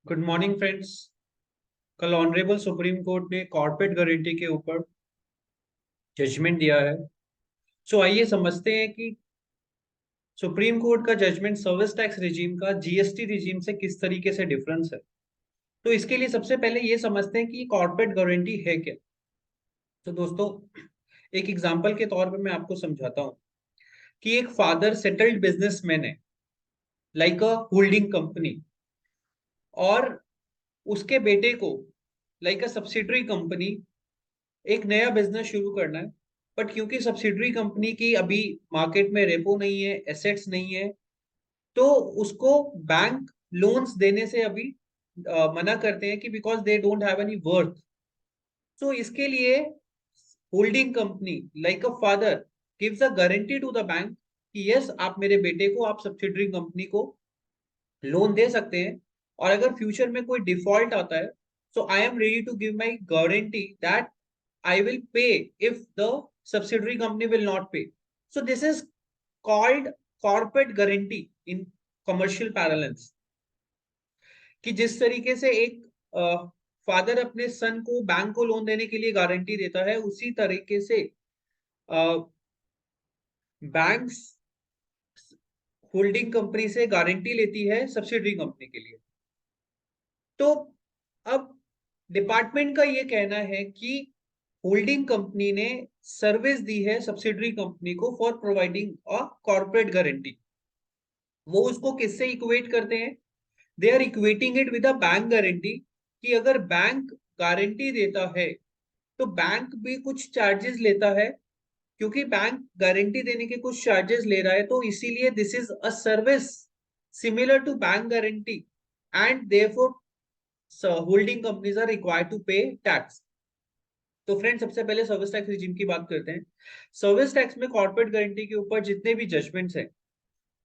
Good morning friends. कल honourable supreme court ने corporate guarantee के ऊपर जजमेंट दिया है। आइए समझते हैं कि सुप्रीम कोर्ट का जजमेंट सर्विस टैक्स रिजीम का जीएसटी रिजीम से किस तरीके से डिफरेंस है। तो इसके लिए सबसे पहले ये समझते हैं कि कॉर्पोरेट गारंटी है क्या। तो दोस्तों, एक एग्जांपल के तौर पे मैं आपको समझाता हूँ कि एक फादर सेटल्ड बिजनेसमैन है, लाइक अ होल्डिंग कंपनी, और उसके बेटे को लाइक अ सब्सिडरी कंपनी एक नया बिजनेस शुरू करना है। बट क्योंकि सब्सिडरी कंपनी की अभी मार्केट में रेपो नहीं है, एसेट्स नहीं है, तो उसको बैंक लोन्स देने से अभी मना करते हैं कि because they don't have any worth. So इसके लिए holding company like a father gives a guarantee to the bank कि यस, आप मेरे बेटे को, आप सब्सिडरी कंपनी को लोन दे सकते हैं, और अगर फ्यूचर में कोई डिफॉल्ट आता है, so I am ready to give my guarantee that I will pay if the subsidiary company will not pay. So this is called corporate guarantee in commercial parlance। कि जिस तरीके से एक फादर अपने सन को बैंक को लोन देने के लिए गारंटी देता है, उसी तरीके से बैंक्स होल्डिंग कंपनी से गारंटी लेती है सब्सिडरी कंपनी के लिए। तो अब डिपार्टमेंट का ये कहना है कि होल्डिंग कंपनी ने सर्विस दी है सब्सिडरी कंपनी को for providing a corporate guarantee. वो उसको किससे इक्वेट करते हैं? They are equating it with a bank guarantee, कि अगर बैंक गारंटी देता है तो बैंक भी कुछ चार्जेस लेता है। क्योंकि बैंक गारंटी देने के कुछ चार्जेस ले रहा है, तो इसीलिए this is a service similar to bank guarantee, and therefore holding companies are required to pay tax. तो फ्रेंड, सबसे पहले सर्विस टैक्स रिजीम की बात करते हैं। सर्विस टैक्स में कॉर्पोरेट गारंटी के ऊपर जितने भी जजमेंट्स हैं,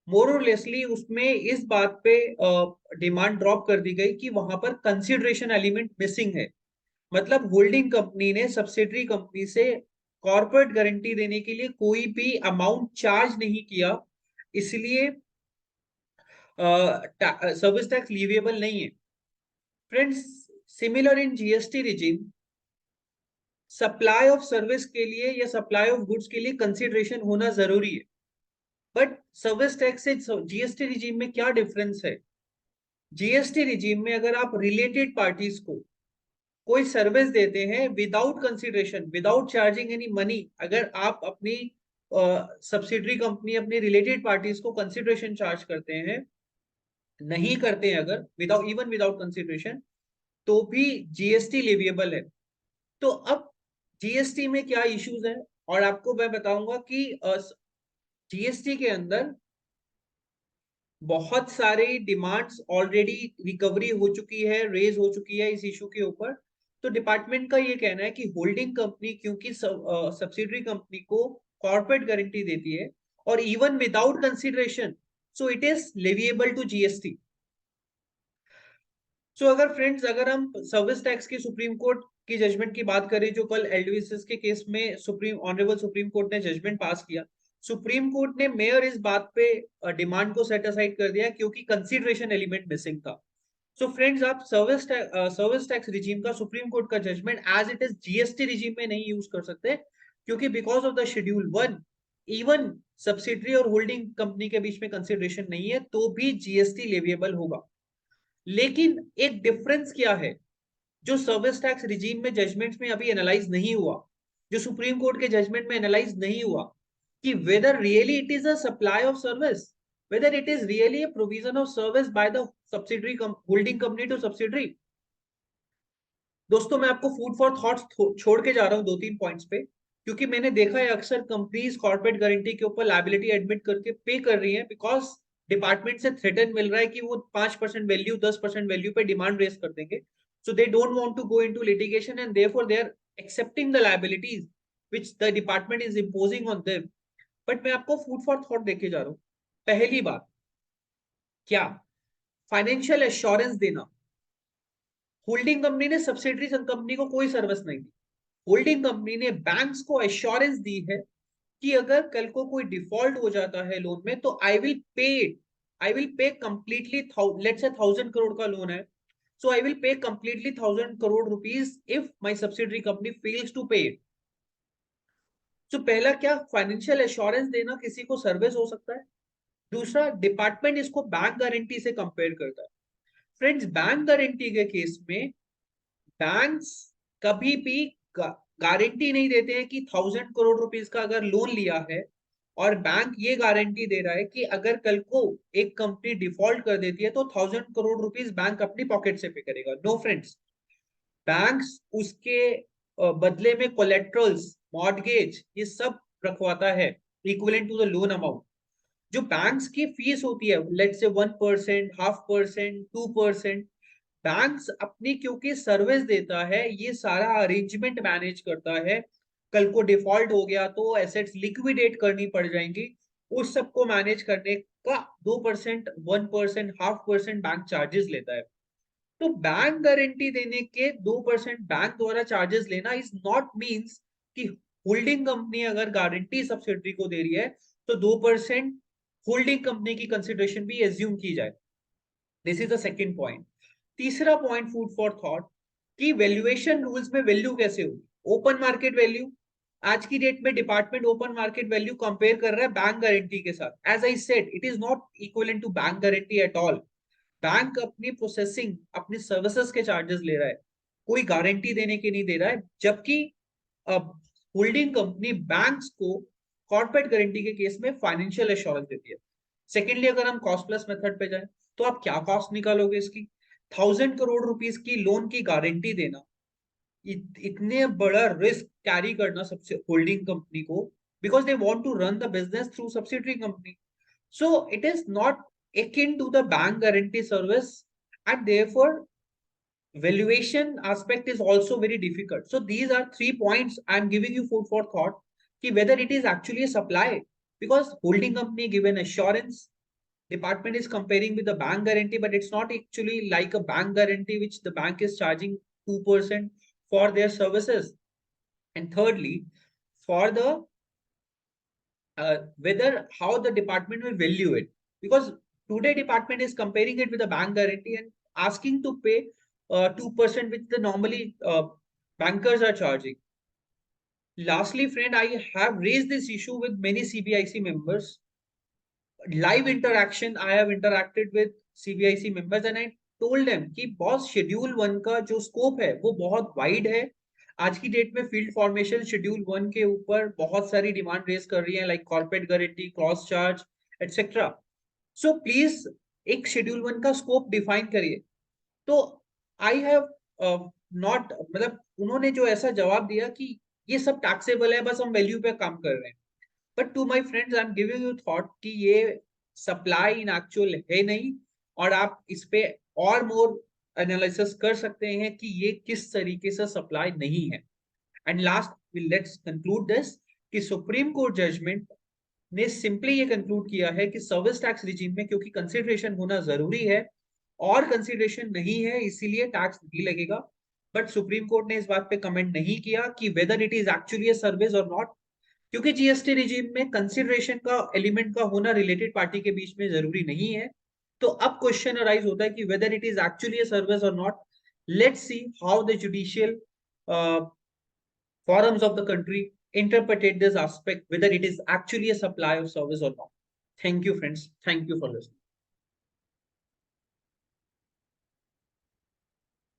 मोर और लेसली उसमें इस बात पे डिमांड ड्रॉप कर दी गई कि वहां पर कंसिडरेशन एलिमेंट मिसिंग है। मतलब होल्डिंग कंपनी ने सब्सिडरी कंपनी से कॉर्पोरेट गारंटी देने के लिए कोई भी अमाउंट चार्ज नहीं किया, इसलिए सर्विस टैक्स लीवेबल नहीं है। Friends, similar in GST regime, supply of service के लिए या सप्लाई ऑफ गुड्स के लिए कंसिडरेशन होना जरूरी है। बट सर्विस टैक्स से जीएसटी रिजीम में क्या डिफरेंस है? जीएसटी रिजीम में अगर आप रिलेटेड पार्टीज को कोई सर्विस देते हैं without consideration, without charging any money, अगर आप अपनी सब्सिडरी कंपनी, अपनी रिलेटेड पार्टीज को कंसिडरेशन चार्ज करते हैं, नहीं करते हैं अगर विदाउट, इवन विदाउट कंसिडरेशन, तो भी जीएसटी लेविएबल है। तो अब जीएसटी में क्या इश्यूज है, और आपको मैं बताऊंगा कि जीएसटी के अंदर बहुत सारी डिमांड्स ऑलरेडी रिकवरी हो चुकी है, रेज हो चुकी है इस इशू के ऊपर। तो डिपार्टमेंट का ये कहना है कि होल्डिंग कंपनी क्योंकि सब्सिडरी कंपनी को कॉर्पोरेट गारंटी देती है, और even without consideration, so it is leviable to GST. अगर फ्रेंड्स, अगर हम सर्विस टैक्स की सुप्रीम कोर्ट की जजमेंट की बात करें, जो कल एलडीवीएस के केस में सुप्रीम ऑनरेबल सुप्रीम कोर्ट ने जजमेंट पास किया, सुप्रीम कोर्ट ने मेयर इस बात पे डिमांड को सेट असाइड कर दिया क्योंकि कंसीडरेशन एलिमेंट मिसिंग था। सो फ्रेंड्स, आप सर्विस टैक्स रिजीम का सुप्रीम कोर्ट का judgment as it is GST regime में नहीं यूज कर सकते, क्योंकि because of the schedule 1, even subsidiary और होल्डिंग कंपनी के बीच में कंसिडरेशन नहीं है तो भी जीएसटी लेविएबल होगा। लेकिन एक डिफरेंस क्या है जो सर्विस टैक्स रिजीम में जजमेंट्स में अभी एनालाइज नहीं हुआ, जो सुप्रीम कोर्ट के जजमेंट में एनालाइज नहीं हुआ, कि whether really it is a supply of service, whether it is really a provision of service by the subsidiary holding company to subsidiary. दोस्तों, मैं आपको फूड फॉर थॉट्स छोड़ के जा रहा हूं दो तीन पॉइंट्स पे, क्योंकि मैंने देखा है अक्सर कंपनीज कॉर्पोरेट गारंटी के ऊपर लायबिलिटी एडमिट करके पे कर रही है, बिकॉज डिपार्टमेंट से थ्रेटन मिल रहा है कि वो 5% वैल्यू, 10% वैल्यू पे डिमांड रेस कर देंगे। So they don't want to go into litigation, and therefore they are accepting the liabilities which the department is imposing on them. But मैं आपको फूड फॉर थॉट देके जा रहा हूँ। पहली बात, क्या फाइनेंशियल एश्योरेंस देना, होल्डिंग कंपनी ने सब्सिडरी कंपनी को कोई सर्विस नहीं दी। होल्डिंग कंपनी ने बैंक्स को एश्योरेंस दी है कि अगर कल को कोई डिफॉल्ट हो जाता है लोन में, तो I will pay completely. Let's say 1000 crore का लोन है, So I will pay completely 1,000 crore rupees if my subsidiary company fails to pay it. So पहला क्या, फाइनेंशियल एश्योरेंस देना किसी को सर्विस हो सकता है। दूसरा, डिपार्टमेंट इसको बैंक गारंटी से कंपेयर करता है। फ्रेंड्स, बैंक गारंटी के केस में बैंक्स कभी भी गारंटी नहीं देते हैं कि 1,000 करोड़ रुपीस का अगर लोन लिया है और बैंक ये गारंटी दे रहा है कि अगर कल को एक कंपनी डिफॉल्ट कर देती है तो 1,000 करोड़ रुपीस बैंक अपनी पॉकेट से पे करेगा। नो फ्रेंड्स, बैंक्स उसके बदले में कोलेट्रल्स, मॉर्गेज, ये सब रखवाता है equivalent to the loan amount. जो बैंक्स की फीस होती है, लेट्स से 1%, 0.5%, 2%, बैंक्स अपनी क्योंकि सर्विस देता है, ये सारा अरेंजमेंट मैनेज करता है। कल को डिफॉल्ट हो गया तो एसेट्स लिक्विडेट करनी पड़ जाएंगी, उस सबको मैनेज करने का 2%, 1%, 0.5% बैंक चार्जेस लेता है। तो बैंक गारंटी देने के 2% बैंक द्वारा चार्जेस लेना इज नॉट मीन्स कि होल्डिंग कंपनी अगर गारंटी सब्सिडरी को दे रही है तो 2% होल्डिंग कंपनी की कंसिडरेशन भी एज्यूम की जाए। This is the second point. तीसरा पॉइंट, फूड फॉर थॉट, कि वैल्यूएशन रूल्स में वैल्यू कैसे होगी। ओपन मार्केट वैल्यू, आज की डेट में department open market value compare कर रहा है बैंक गारंटी के साथ। As I said, it is not equivalent to bank guarantee at all. Bank अपनी प्रोसेसिंग, अपनी सर्विसेज के चार्जेस ले रहा है, कोई गारंटी देने के नहीं दे रहा है। जबकि होल्डिंग कंपनी बैंक्स को कॉर्पोरेट गारंटी के केस में फाइनेंशियल एश्योरेंस देती है। सेकेंडली, अगर हम कॉस्ट प्लस मेथड पे जाए तो आप क्या कॉस्ट निकालोगे इसकी। 1,000 करोड़ रुपीस की लोन की गारंटी देना, इतने बड़ा रिस्क कैरी करना सबसे होल्डिंग कंपनी को, because they want to run the business through subsidiary company. So it is not akin to the bank guarantee service, and therefore valuation aspect is also very difficult. So these are 3 points I am giving you food for thought, ki whether it is actually a supply, because holding company given assurance, department is comparing with the bank guarantee, but it's not actually like a bank guarantee which the bank is charging 2% for their services. And thirdly, for the whether how the department will value it, because today department is comparing it with a bank guarantee and asking to pay 2% which the normally bankers are charging. Lastly, friend, I have raised this issue with many CBIC members. Live interaction, I have interacted with CBIC members and I told them कि boss schedule 1 का जो scope है वो बहुत wide है। आज की date में फील्ड फॉर्मेशन शेड्यूल 1 के ऊपर बहुत सारी डिमांड रेज कर रही है, like corporate guarantee, cross charge, etcetera. So please एक शेड्यूल 1 का स्कोप डिफाइन करिए। तो आई हैव नॉट, मतलब उन्होंने जो ऐसा जवाब दिया कि ये सब टैक्सेबल है, बस हम वैल्यू पे काम कर रहे हैं। But to my friends, I am giving you thought कि ये सप्लाई इन एक्चुअल है नहीं, और आप इस पे और मोर एनालिसिस कर सकते हैं कि ये किस तरीके से सप्लाई नहीं है। And last, let's conclude this, कि सुप्रीम कोर्ट जजमेंट ने सिंपली ये कंक्लूड किया है कि सर्विस टैक्स रिजीम में क्योंकि कंसिडरेशन होना जरूरी है और कंसिडरेशन नहीं है इसीलिए टैक्स नहीं लगेगा। बट सुप्रीम कोर्ट ने इस बात पे कमेंट नहीं किया कि whether it is actually a service और नॉट, क्योंकि जीएसटी रिजीम में कंसिडरेशन का एलिमेंट का होना रिलेटेड पार्टी के बीच में जरूरी नहीं है। तो अब क्वेश्चन अराइज होता है कि whether it is actually a service और not. Let's see how the judicial forums of the country interpreted this aspect, whether it is actually a supply of service or not. Thank you, friends. Thank you for listening.